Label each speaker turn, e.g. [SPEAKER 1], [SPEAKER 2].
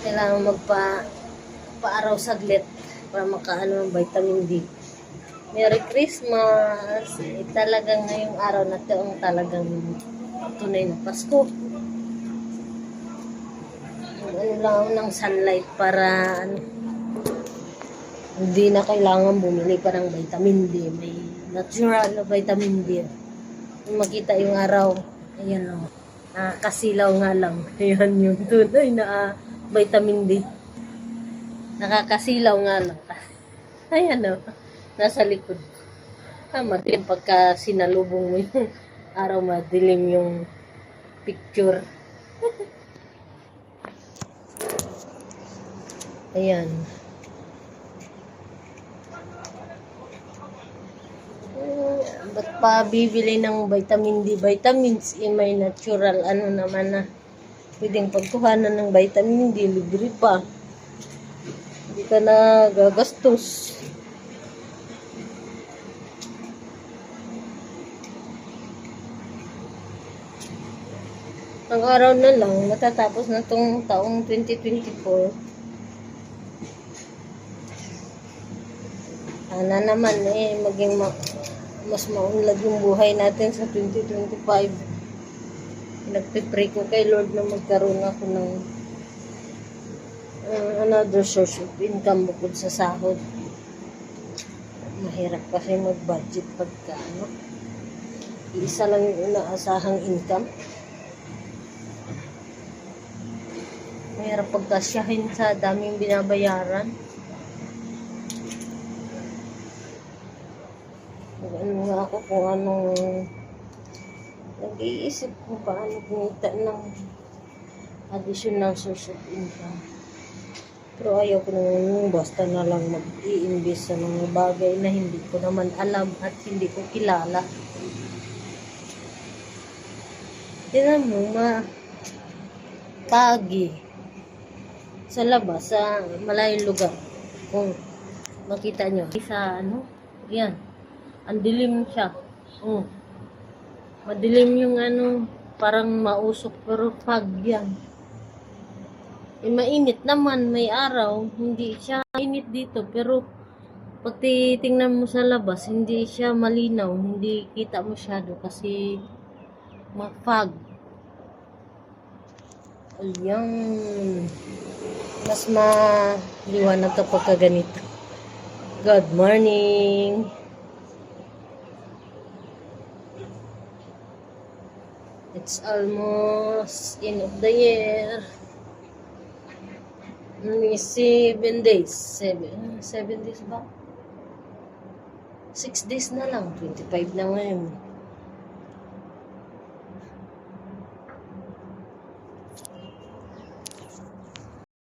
[SPEAKER 1] Kailangan paaraw saglit para makaano ng vitamin D. Merry Christmas! Talagang ngayong araw na ito ang talagang tunay na Pasko. Ano lang ng sunlight para hindi na kailangan bumili pa ng vitamin D. May natural na vitamin D. Kung makita yung araw, ayan o. Nakakasilaw nga lang. Ayan yung tunay na vitamin D. Nakakasilaw nga lang. Ayan o. Nasa likod. Madilim pagka sinalubong mo yung araw, madilim yung picture. Ayan. Ba't pa bibili ng vitamin D? Vitamins, may natural, naman na. Pwedeng pagkuhanan ng vitamin D, libre pa. Hindi ka na gagastos. Ang araw na lang, matatapos na itong taong 2024. Sana naman maging mas maunlad yung buhay natin sa 2025. Nagpipray ko kay Lord na magkaroon ako ng another source of income bukod sa sahod. Mahirap kasi mag-budget pagka isa lang yung inaasahang income. Mahirap pagkasyahin sa daming binabayaran. Ano nga ako kung anong nag-iisip ko paano kumita ng additional source of income. Pero ayaw ko naman basta na lang mag-i-invest sa mga bagay na hindi ko naman alam at hindi ko kilala. Tignan mo, pagi sa labas, sa malayong lugar. Kung makita nyo, sa yan, ang dilim siya. Madilim yung parang mausok, pero fog yan. Mainit naman, may araw, hindi siya init dito, pero pag titingnan mo sa labas, hindi siya malinaw, hindi kita masyado kasi ma-fog. Ayan. Mas maliwanag kapag ganito. Good morning. It's almost end of the year. Only 7 days. 7 days ba? 6 days na lang. 25 na ngayon.